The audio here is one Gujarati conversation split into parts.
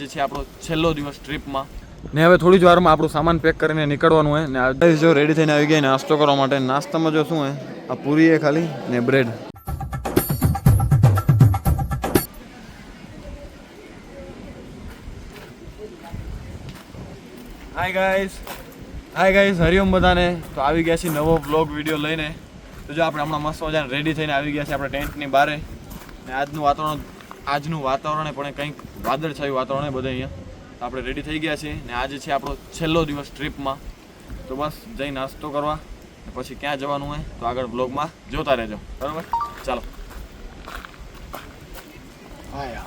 આજે છે આપણો છેલ્લો દિવસ ટ્રીપમાં ને હવે થોડી જ વારમાં આપણું સામાન પેક કરીને નીકળવાનું હોય ને આજે જો રેડી થઈને આવી ગયા નાસ્તો કરવા માટે નાસ્તામાં જો શું હોય આ પૂરી છે ખાલી ને બ્રેડ હાય ગાઈસ હરિઓમ બધાને તો આવી ગયા છીએ નવો વ્લોગ વિડીયો લઈને તો જો આપણે હમણાં મસ્ત મજાને રેડી થઈને આવી ગયા છીએ આપણે ટેન્ટની બહાર ને આજનું વાતાવરણ પણ કંઈક વાદળછાયું વાતાવરણ બધે અહીંયા તો આપણે રેડી થઈ ગયા છીએ ને આજે છે આપણો છેલ્લો દિવસ ટ્રીપમાં તો બસ જઈ નાસ્તો કરવા પછી ક્યાં જવાનું હોય તો આગળ વ્લોગમાં જોતા રહેજો બરાબર ચાલો હાય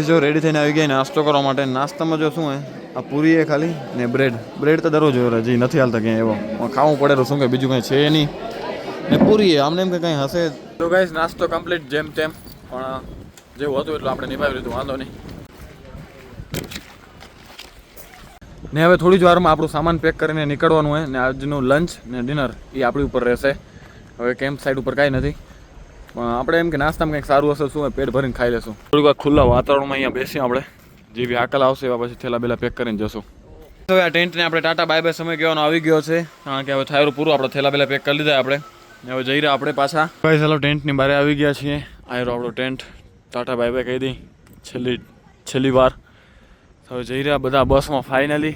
જો રેડી થઈને આવી ગયા નાસ્તો કરવા માટે નાસ્તામાં જો શું હોય આ પૂરી છે ખાલી ને બ્રેડ તો દરરોજ હોય હજી નથી હાલતા ક્યાંય એવો ખાવું પડે તો શું કે બીજું કંઈ છે નહીં ને પૂરી આમને એમ કે કંઈ હશે તો ગાઈસ નાસ્તો કમ્પ્લીટ જેમ તેમ પણ જેવું હતું એટલું આપણે નિભાવી લીધું વાંધો નહીં ને હવે થોડી જ વારમાં આપણું સામાન પેક કરીને નીકળવાનું હોય ને આજનું લંચ ને ડિનર એ આપણી ઉપર રહેશે હવે કેમ્પ સાઇડ ઉપર કાંઈ નથી આપણે એમ કે નાસ્તામાં કંઈક સારું હશે શું પેટ ભરીને ખાઈ લેશું થોડીક વાર ખુલ્લા વાતાવરણમાં અહીંયા બેસીએ આપણે જેવી આકલ આવશે એવા પછી થેલા બેલા પેક કરીને જશું તો આ ટેન્ટને આપણે ટાટા બાય બાય સમય કહેવાનો આવી ગયો છે કારણ કે હવે થાયરું પૂરું આપણે થેલા બેલા પેક કરી લીધા આપણે હવે જઈ રહ્યા આપણે પાછા ભાઈ ચાલો ટેન્ટની બહાર આવી ગયા છીએ આયરો આપણો ટેન્ટ ટાટા બાય બાય કહી દઈ છેલ્લી વાર હવે જઈ રહ્યા બધા બસમાં ફાઇનલી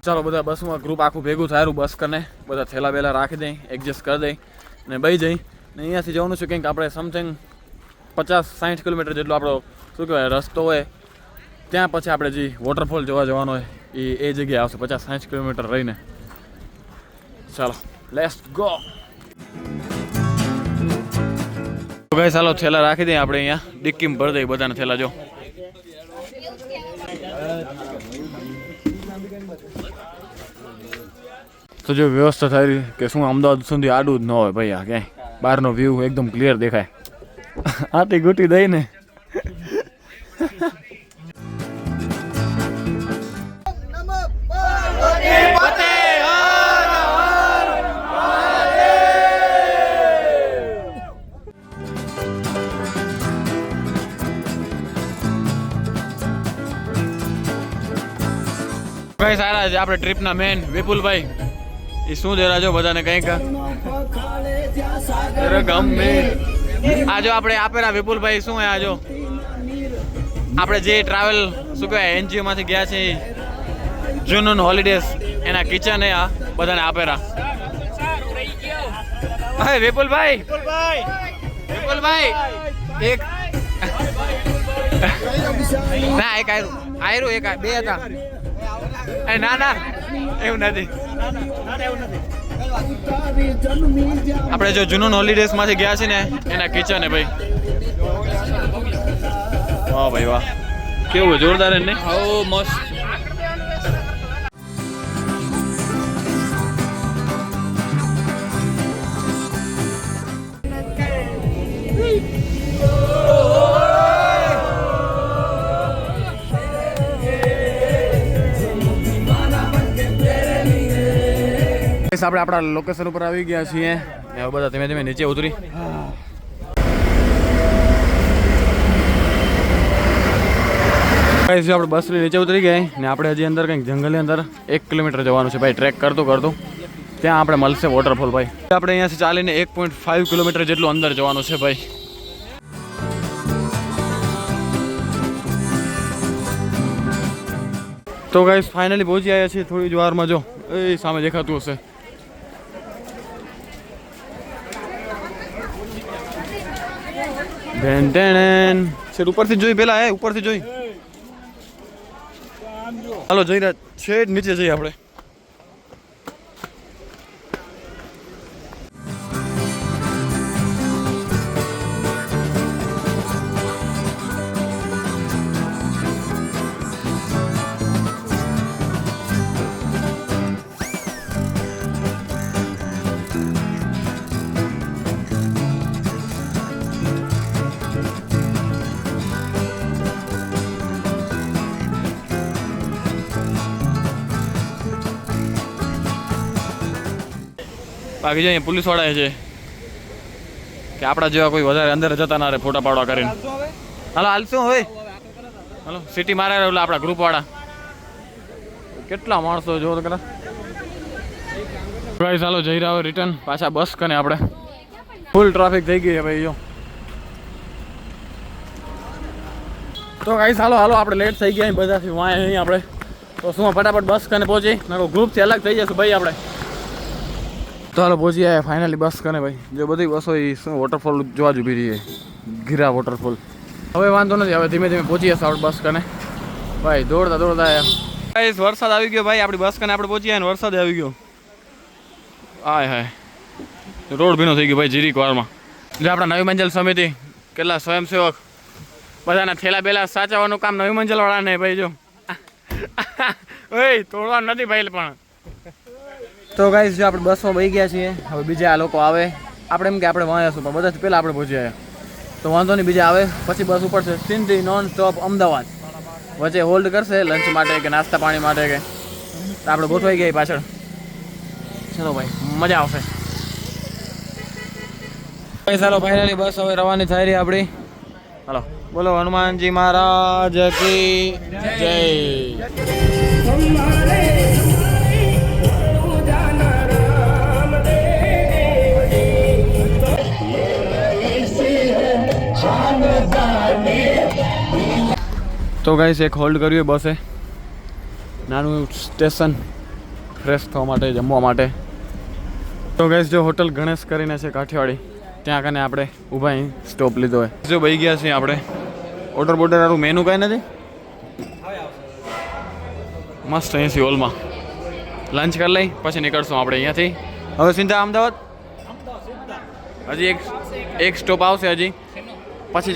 ચાલો બધા બસમાં ગ્રુપ આખું ભેગું થાયરું બસ કરીને બધા થેલા બેલા રાખી દઈ એડજસ્ટ કરી દઈ ને બઈ જઈ ને અહીંયાથી જવાનું છે કંઈક આપણે સમથિંગ 50-60 કિલોમીટર જેટલો આપણો શું કહેવાય રસ્તો હોય ત્યાં પછી આપણે જે વોટરફોલ જોવા જવાનો હોય એ જગ્યાએ આવશે 50-60 કિલોમીટર રહીને ચાલો લેટ્સ ગો ગાઈસ ચાલો થેલા રાખી દઈએ આપણે અહીંયા ડિક્કીમાં ભરી દઈએ બધાને થેલા જો તો જો વ્યવસ્થા થઈ કે શું અમદાવાદ સુધી આડું જ ન હોય ભાઈ આ ક્યાંય બહારનો વ્યૂ એકદમ ક્લિયર દેખાય આટી ગુટી દઈ ને સારા છે આપણે ટ્રીપના મેન વિપુલભાઈ એ શું દેરા જો બધાને કંઈક ગમે આજો આપણે આપેલા વિપુલભાઈ શું હે આજો આપણે જે ટ્રાવેલ શું કહેવાય એનજીઓ માંથી ગયા છે જુનૂન હોલિડેઝ એના કિચન એ આ બધાને આપેલા હે વિપુલભાઈ એક ના એક આયરું એક બે હતા ના એવું નથી આપણે જો જુનૂન હોલિડેઝ માંથી ગયા છે ને એના કિચન હે ભાઈ વાહ ભાઈ વાહ કેવું જોરદાર હે ને ઓ મસ્ત આપણે આપણા લોકેશન ઉપર આવી ગયા છીએ હવે બધા ધીમે ધીમે નીચે ઉતરી આપણે બસ નીચે ઉતરી ગયા ને આપણે હજી અંદર કંઈક જંગલની અંદર 1 કિલોમીટર જવાનું છે ભાઈ ટ્રેક કરતું ત્યાં આપણે મળશે વોટરફોલ ભાઈ આપણે અહીંયાથી ચાલીને 1.5 કિલોમીટર જેટલું અંદર જવાનું છે ભાઈ તો ગાઈસ ફાઇનલી પહોંચી આવ્યા છીએ થોડી જ વારમાં જો એ સામે દેખાતું હશે સર ઉપરથી જોઈ પેલા ઉપરથી જોઈ હાલો જઈ રહ્યા છે નીચે જઈએ આપણે બાકી જો અહીંયા પોલીસવાળા છે કે આપણા જેવા કોઈ વધારે અંદર જતા ના રહે ફોટા પાડવા કરીને. હાલો હાલશું હોય હાલો સિટી મારે એટલે આપણા ગ્રુપવાળા કેટલા માણસો જો તો ખરા. ભાઈ ચાલો જઈ રહ્યા હોય રિટર્ન પાછા બસ કને આપણે ફૂલ ટ્રાફિક થઈ ગઈ છે ભાઈ જો. તો ગાઈ ચાલો હાલો આપણે લેટ થઈ ગયા બધાથી વાય અહીં આપણે તો શું ફટાફટ બસ કને પહોંચી નાખો ગ્રુપથી અલગ થઈ જશું ભાઈ આપણે. તો હાલો પહોંચી આવ્યા ફાઇનલી બસ કને ભાઈ. જો બધી બસો એ શું વોટરફોલ જોવા જ ઊભી રહી છે ગીરા વોટરફોલ. હવે વાંધો નથી હવે ધીમે ધીમે પહોંચી જશે આપણે બસ કને ભાઈ દોડતા દોડતા આવ્યા. વરસાદ આવી ગયો ભાઈ આપણી બસ કને આપણે પહોંચી ગયા ને વરસાદ આવી ગયો. હાય હાય રોડ ભીનો થઈ ગયો ભાઈ જીરીક વારમાં. એટલે આપણા નવી મંજિલ સમિતિ કેટલા સ્વયંસેવક બધાના થેલા બેલા સાચવવાનું કામ નવી મંજિલવાળા ને ભાઈ જો ઓય તોડવાનું નથી ભાઈ પણ. તો ગાઈસ જો આપણે બસમાં બેસી ગયા છીએ હવે બીજા આ લોકો આવે આપણે એમ કે આપણે વાંચ્યા પણ બધાથી પહેલાં આપણે પહોંચી આવ્યા તો વાંધો નહીં બીજા આવે પછી બસ ઉપડશે સિંધી નોન સ્ટોપ અમદાવાદ. વચ્ચે હોલ્ડ કરશે લંચ માટે કે નાસ્તા પાણી માટે કે તો આપણે ગોઠવાઈ ગયા પાછળ. ચલો ભાઈ મજા આવશે. ચાલો ફાઇનલી બસ હવે રવાની થઈ રહી આપણી. હાલો બોલો હનુમાનજી મહારાજ કી જય. તો ગાઈસ એક હોલ્ડ કર્યું બસે નાનું સ્ટેશન ફ્રેશ થવા માટે જમવા માટે. તો ગાઈસ જો હોટલ ગણેશ કરીને છે કાઠિયાવાડી ત્યાં કને આપણે ઊભા અહીં સ્ટોપ લીધો હોય. જો બહી ગયા છીએ આપણે ઓર્ડર બોર્ડર વાળું મેનુ કાંઈ નથી મસ્ત અહીંથી હોલમાં લંચ કરી લઈ પછી નીકળશું આપણે અહીંયાથી હવે સીધા અમદાવાદ. હજી એક સ્ટોપ આવશે હજી પછી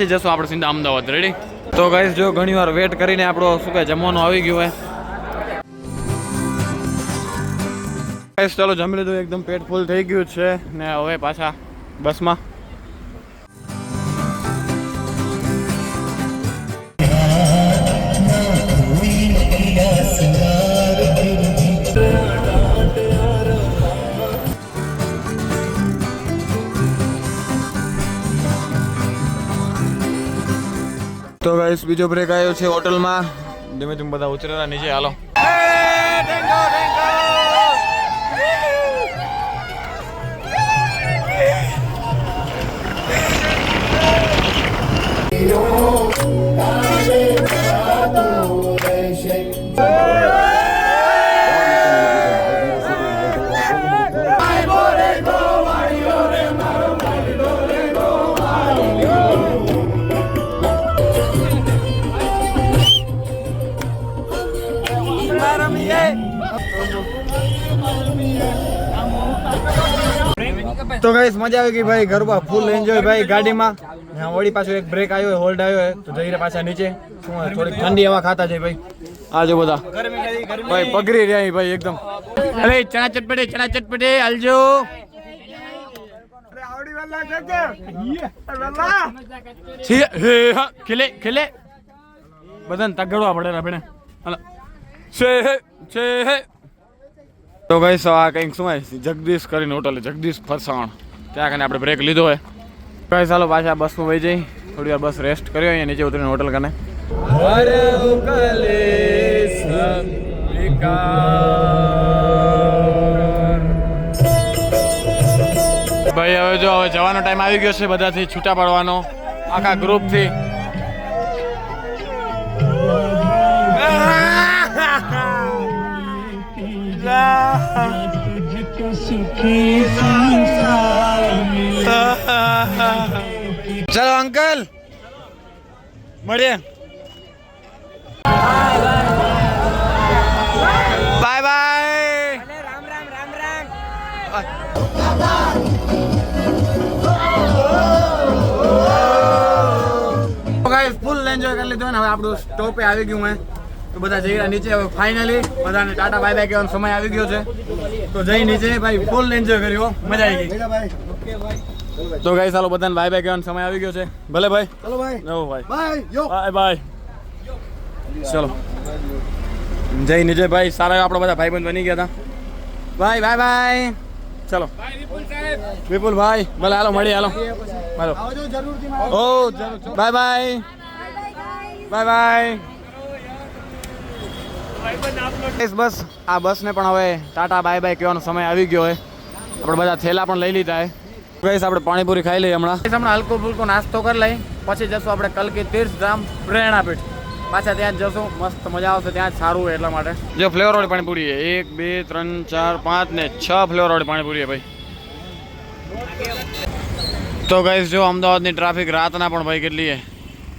જશું આપણે સીધા અમદાવાદ. રેડી. તો ગાઈસ જો ઘણી વાર વેટ કરીને આપણો શું કહે જમવાનું આવી ગયું હોય. ગાઈસ ચાલો જમી લીધું એકદમ પેટ ફૂલ થઈ ગયું છે ને હવે પાછા બસમાં. તો ગાઈસ બીજો બ્રેક આવ્યો છે હોટલમાં. ધીમે ધીમે બધા ઉતરેલા નીચે. હાલો તો ગાઈસ મજા આવી ગઈ ભાઈ ગરબા ફૂલ એન્જોય ભાઈ ગાડીમાં. વળી પાછો એક બ્રેક આવ્યો હોલ્ડ આવ્યો તો જઈ રહ્યા પાછા નીચે થોડીક ઠંડી હવા ખાતા છે ભાઈ. આ જો બધા ભાઈ પગરી રહ્યા ભાઈ એકદમ. અરે ચણા ચટપટે હાલજો. ખેલે બધાને તગડવા પડે ભેણે. તો ગાઈસ આ કંઈક શું જગદીશ કરીને હોટલ જગદીશ ફરસાણ ત્યાં કને આપણે બ્રેક લીધો હોય. ગાઈસ ચાલો પાછા બસમાં વહી જઈ થોડી વાર બસ રેસ્ટ કર્યો અહીંયા નીચે ઉતરીને હોટલ કને. ભાઈ હવે જો હવે જવાનો ટાઈમ આવી ગયો છે બધાથી છૂટા પડવાનો આખા ગ્રુપથી. ચલો અંકલ મળીએ. Bye bye. Ram Ram Ram Ram. Full enjoy કરી લીધો ને હવે આપણું સ્ટોપે આવી ગયું હે તો બધા જઈ રહ્યા નીચે. હવે ફાઇનલી બધાને ટાટા બાય બાય કહેવાનો સમય આવી ગયો છે તો જઈ નીચે ભાઈ ફૂલ એન્જોય કર્યો મજા આવી ગઈ. તો ગાઈસ ચાલો બધાને બાય બાય કહેવાનો સમય આવી ગયો છે. ભલે ભાઈ ચલો ભાઈ નો ભાઈ બાય બાય. ચલો જય નીચે ભાઈ સારા આપણા બધા ભાઈબંધ બની ગયા હતા. Bye bye bye. ચલો વિપુલ ભાઈ ભલે હાલો મળીએ હાલો હાલો ઓ બાય બાય બાય બાય બસ આ બસને પણ હવે ટાટા બાય બાય કહેવાનો સમય આવી ગયો હોય આપણે બધા થેલા પણ લઈ લીધા હે ગઈશ આપણે પાણીપુરી ખાઈ લઈએ હમણાં હલકો ફૂલકો નાસ્તો કરી લઈ પછી જશું આપણે કલકી તીર્થધામ પ્રેરણાપીઠ પાછા ત્યાં જ જશું મસ્ત મજા આવશે ત્યાં જ સારું હોય એટલા માટે જો ફ્લેવરવાળી પાણીપુરી 1 2 3 4 5 ને 6 ફ્લેવરવાળી પાણીપુરી ભાઈ તો ગાઈસ જો અમદાવાદની ટ્રાફિક રાતના પણ ભાઈ કેટલી છે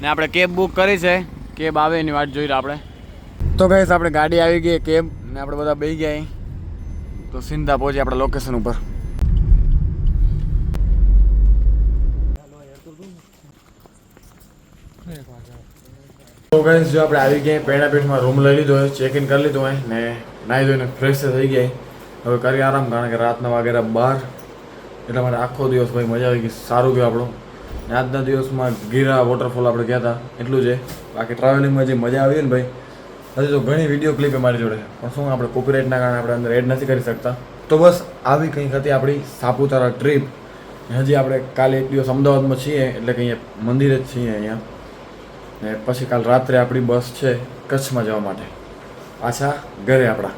ને આપણે કેબ બુક કરી છે કેબ આવે એની વાટ જોઈ આપણે તો ગાઈસ આપણે ગાડી આવી ગઈ કેબ ને આપણે બધા બેસી ગયા તો સીધા પહોંચી આપણા લોકેશન ઉપર તો ગાઈસ જો આપણે આવી ગયા પ્રેરણાપીઠમાં રૂમ લઈ લીધો હોય ચેક ઇન કરી લીધો હોય ને નાહી ધોઈને ફ્રેશ થઈ ગયા હવે કરી આરામ કારણ કે રાતના વાગેરા 12 એટલા માટે આખો દિવસ ભાઈ મજા આવી ગઈ સારું ગયો આપણો ને આજના દિવસમાં ગીરા વોટરફોલ આપણે ગયા હતા એટલું છે બાકી ટ્રાવેલિંગમાં જે મજા આવી ને ભાઈ હજી તો ઘણી વિડીયો ક્લિપ મારી જોડે પણ શું આપણે કોપીરાઇટના કારણે આપણે અંદર એડ નથી કરી શકતા તો બસ આવી કંઈક હતી આપણી સાપુતારા ટ્રીપ હજી આપણે કાલે એક દિવસ અમદાવાદમાં છીએ એટલે કે અહીંયા મંદિરે જ છીએ અહીંયા ને પછી કાલ રાત્રે આપણી બસ છે કચ્છમાં જવા માટે પાછા ઘરે આપણા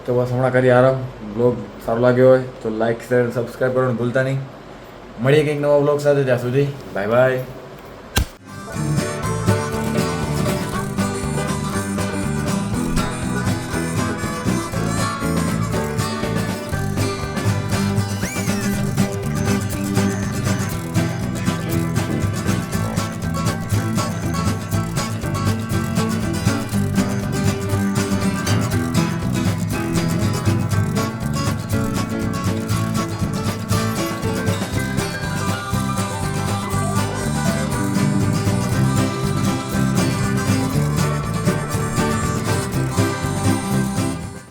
તો બસ હમણાં કરી આરામ બ્લોગ સારો લાગ્યો હોય તો લાઇક શેર સબસ્ક્રાઈબ કરવાનું ભૂલતા નહીં મળીએ કંઈક નવા બ્લોગ સાથે ત્યાં સુધી બાય બાય